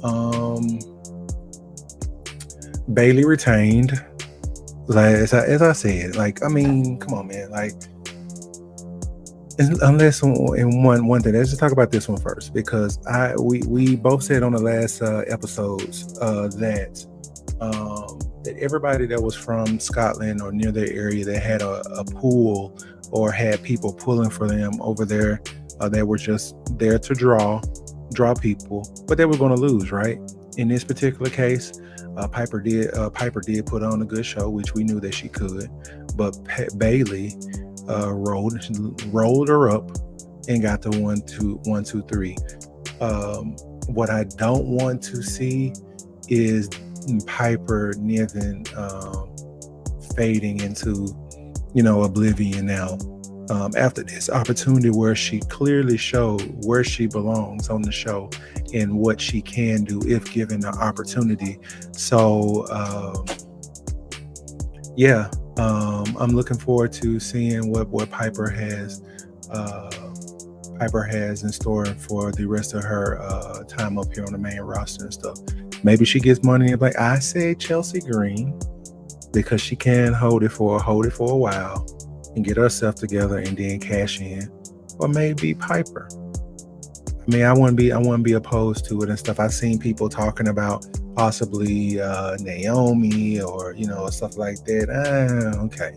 Um, Bailey retained. Like as I said, like I mean, come on, man. Like unless in one thing, let's just talk about this one first because we both said on the last episodes that everybody that was from Scotland or near their area that had a pool or had people pulling for them over there, they were just there to draw people, but they were going to lose, right? In this particular case, Piper did put on a good show, which we knew that she could, but Bailey rolled her up and got the 1, 2, 1, 2, 3. What I don't want to see is Piper Niven fading into oblivion now, after this opportunity where she clearly showed where she belongs on the show and what she can do if given the opportunity. So yeah, I'm looking forward to seeing what Piper has in store for the rest of her time up here on the main roster and stuff. Maybe she gets money and like I said, Chelsea Green, because she can hold it for a while and get herself together and then cash in, or maybe Piper. I mean, I wouldn't be opposed to it and stuff. I've seen people talking about possibly Naomi or stuff like that. Okay,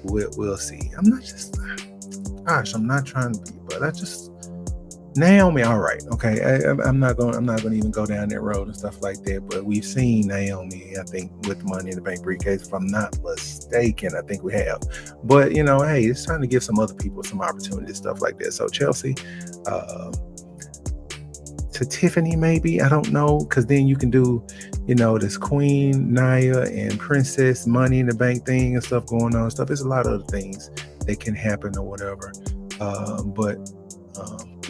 we'll see. I'm not trying to be, but I just Naomi. All right, okay. I'm not going to even go down that road and stuff like that. But we've seen Naomi, I think, with Money in the Bank briefcase. If I'm not mistaken, I think we have. But hey, it's time to give some other people some opportunity, stuff like that. So Chelsea, to Tiffany, maybe, I don't know, because then you can do, this Queen Naya and Princess Money in the Bank thing and stuff going on. Stuff. There's a lot of other things that can happen or whatever. But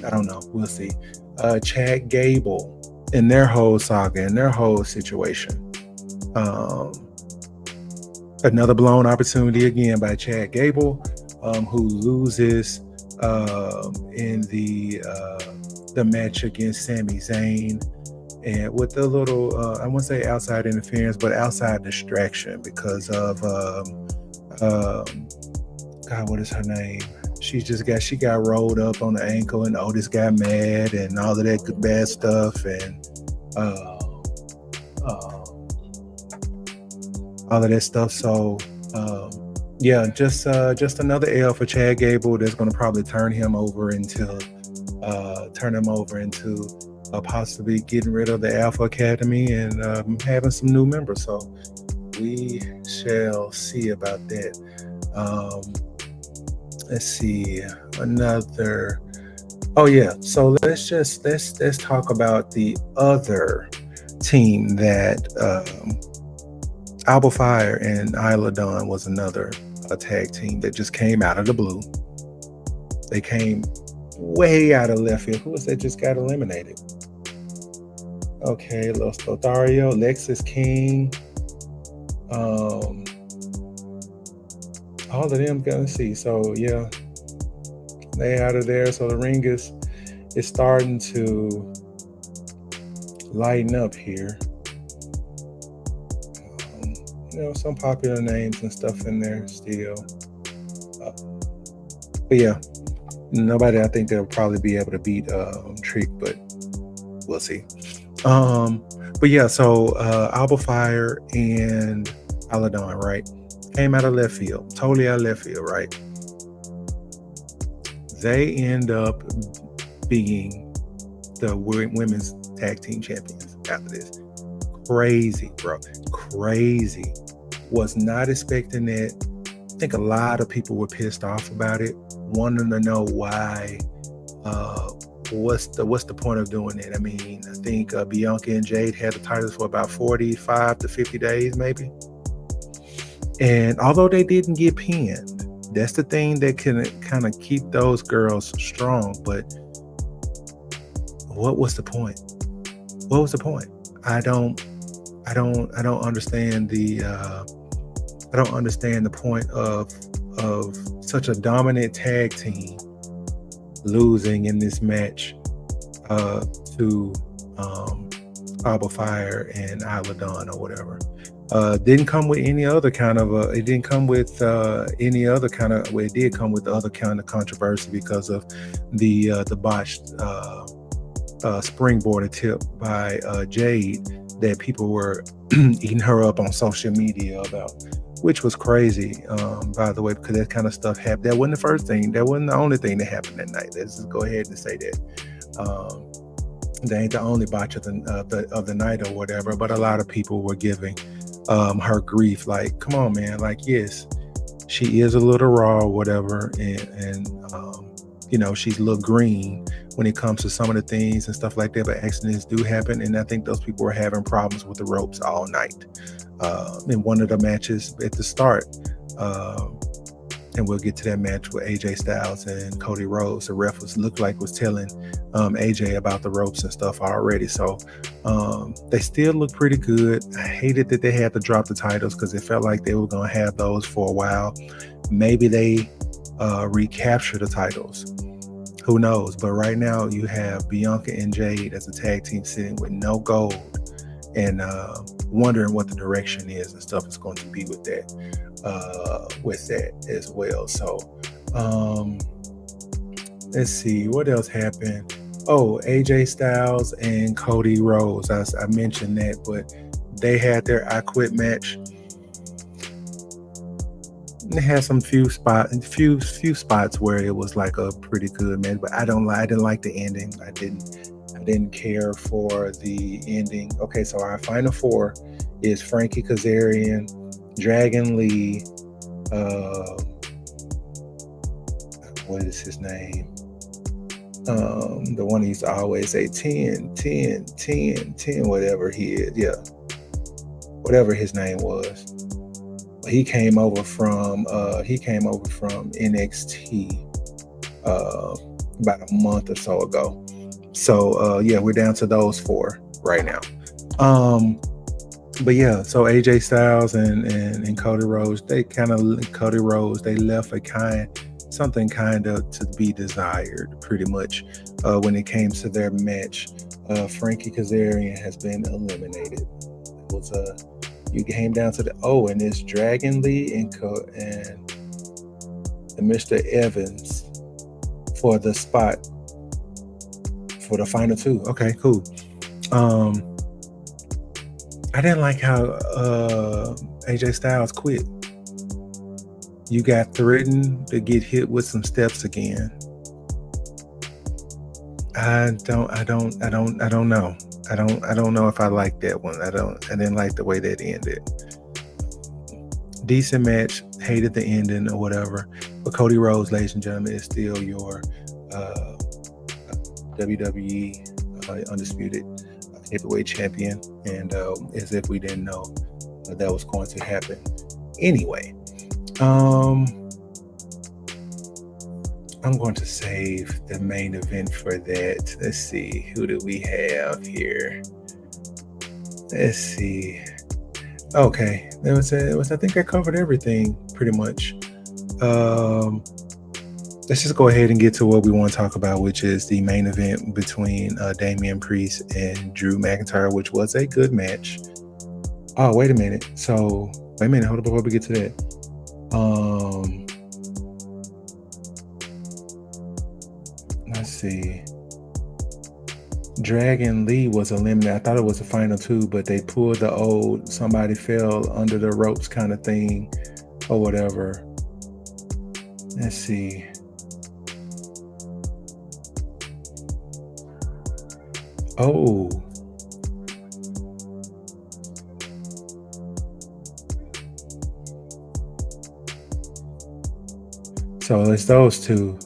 I don't know. We'll see. Chad Gable and their whole saga and their whole situation. Another blown opportunity again by Chad Gable, who loses in the match against Sami Zayn, and with a little I won't say outside interference, but outside distraction because of God, what is her name? She got rolled up on the ankle, and Otis got mad, and all of that good bad stuff, and all of that stuff. So yeah, just another L for Chad Gable. That's going to probably turn him over into possibly getting rid of the Alpha Academy and having some new members. So we shall see about that. Let's see another. Oh yeah, so let's talk about the other team that Alba Fire and Isla Dawn was another tag team that just came out of the blue. They came way out of left field. Who was that just got eliminated? Okay, Los Lothario, Lexus King. All of them gonna see. So yeah, they out of there. So the ring is starting to lighten up here. Some popular names and stuff in there still. But yeah, nobody I think they'll probably be able to beat Trick, but we'll see. But yeah, so Alba Fire and Isla Dawn, right? Came out of left field, totally out of left field, right? They end up being the women's tag team champions after this. Crazy, bro. Crazy. Was not expecting it. I think a lot of people were pissed off about it, wanting to know why. What's the point of doing it? I mean, I think Bianca and Jade had the titles for about 45 to 50 days, maybe. And although they didn't get pinned, that's the thing that can kind of keep those girls strong. But what was the point? What was the point? I don't understand the point of such a dominant tag team losing in this match to Alba Fire and Isla Dawn or whatever. Didn't come with any other kind of it didn't come with any other kind of well, it did come with the other kind of controversy because of the botched springboard attempt by Jade that people were eating her up on social media about, which was crazy, by the way, because that kind of stuff happened. That wasn't the first thing. That wasn't the only thing that happened that night. Let's just go ahead and say that. They ain't the only botch of the night or whatever, but a lot of people were giving her grief. Like, come on, man. Like, yes, she is a little raw or whatever, and she's a little green when it comes to some of the things and stuff like that. But accidents do happen, and I think those people were having problems with the ropes all night. In one of the matches at the start, and we'll get to that match with AJ Styles and Cody Rhodes. The ref looked like was telling AJ about the ropes and stuff already. So they still look pretty good. I hated that they had to drop the titles because it felt like they were going to have those for a while. Maybe they recapture the titles. Who knows? But right now you have Bianca and Jade as a tag team sitting with no gold and wondering what the direction is and stuff is going to be with that as well. So let's see what else happened. Oh, AJ Styles and Cody Rhodes. I mentioned that, but they had their I Quit match. They had some few spots where it was like a pretty good match, but I didn't like the ending. I didn't care for the ending. Okay, so our final four is Frankie Kazarian, Dragon Lee, what is his name? The one he used to always say 10, whatever he is. Yeah. Whatever his name was. He came over from NXT about a month or so ago. So we're down to those four right now. But yeah, so AJ Styles and Cody Rhodes, they left something kind of to be desired, pretty much. When it came to their match, Frankie Kazarian has been eliminated. It was you came down to and it's Dragon Lee and Mr. Evans for the spot for the final two. Okay, cool. I didn't like how AJ Styles quit. You got threatened to get hit with some steps again. I don't know. I don't know if I like that one. I didn't like the way that ended. Decent match, hated the ending or whatever. But Cody Rhodes, ladies and gentlemen, is still your WWE undisputed heavyweight champion, and as if we didn't know that was going to happen anyway. I'm going to save the main event for that. Let's see, who do we have here? Let's see. Okay, I think I covered everything pretty much. Let's just go ahead and get to what we want to talk about, which is the main event between Damian Priest and Drew McIntyre, which was a good match. Oh, wait a minute. Hold up before we get to that. Let's see. Dragon Lee was eliminated. I thought it was the final two, but they pulled the old somebody fell under the ropes kind of thing or whatever. Let's see. Oh. So it's those two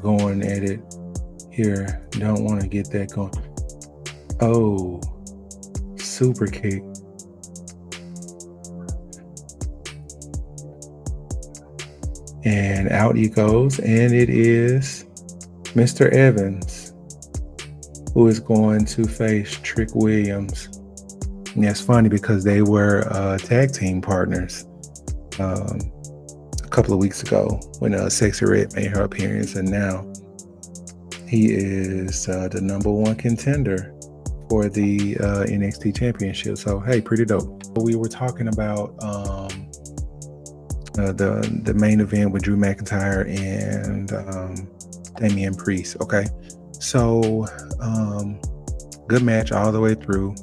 going at it here. Don't want to get that going. Oh. Super kick. And out he goes. And it is Mr. Evans who is going to face Trick Williams. And that's funny because they were tag team partners a couple of weeks ago when Sexy Red made her appearance, and now he is the number one contender for the NXT Championship. So hey, pretty dope. We were talking about the main event with Drew McIntyre and Damian Priest. Okay, so good match all the way through.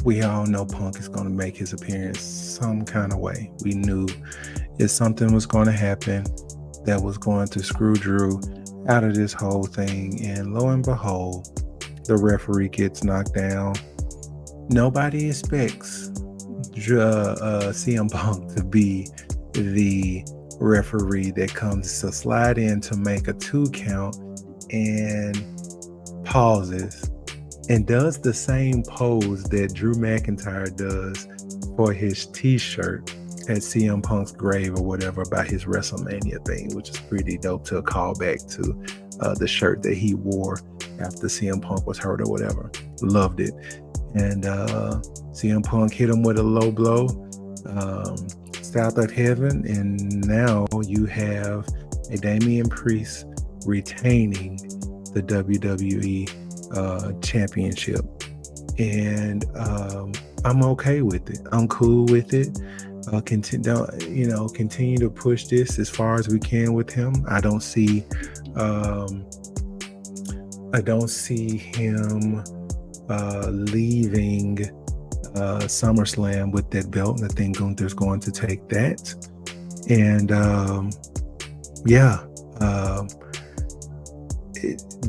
We all know Punk is going to make his appearance some kind of way. We knew if something was going to happen that was going to screw Drew out of this whole thing, and lo and behold, the referee gets knocked down. Nobody expects CM Punk to be the referee that comes to slide in to make a 2 count and pauses and does the same pose that Drew McIntyre does for his t-shirt at CM Punk's grave or whatever about his WrestleMania thing, which is pretty dope to call back to the shirt that he wore after CM Punk was hurt or whatever. Loved it. And CM Punk hit him with a low blow south of heaven, and now you have a Damian Priest retaining the WWE championship, and I'm okay with it. I'm cool with it. Continue to push this as far as we can with him. I don't see him leaving SummerSlam with that belt. I think Gunther's going to take that, and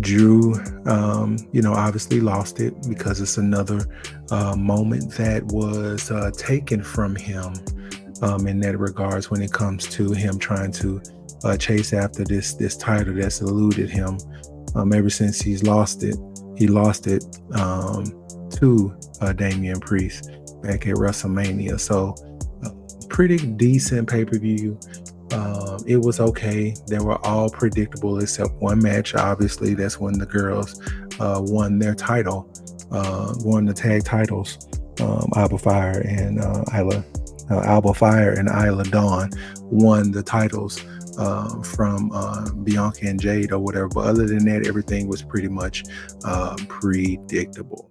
Drew, obviously lost it because it's another moment that was taken from him in that regards when it comes to him trying to chase after this title that's eluded him ever since he lost it to Damian Priest back at WrestleMania. So pretty decent pay-per-view. It was okay. They were all predictable except one match. Obviously, that's when the girls won their title, won the tag titles. Alba Fire and Isla Dawn won the titles from Bianca and Jade or whatever. But other than that, everything was pretty much predictable.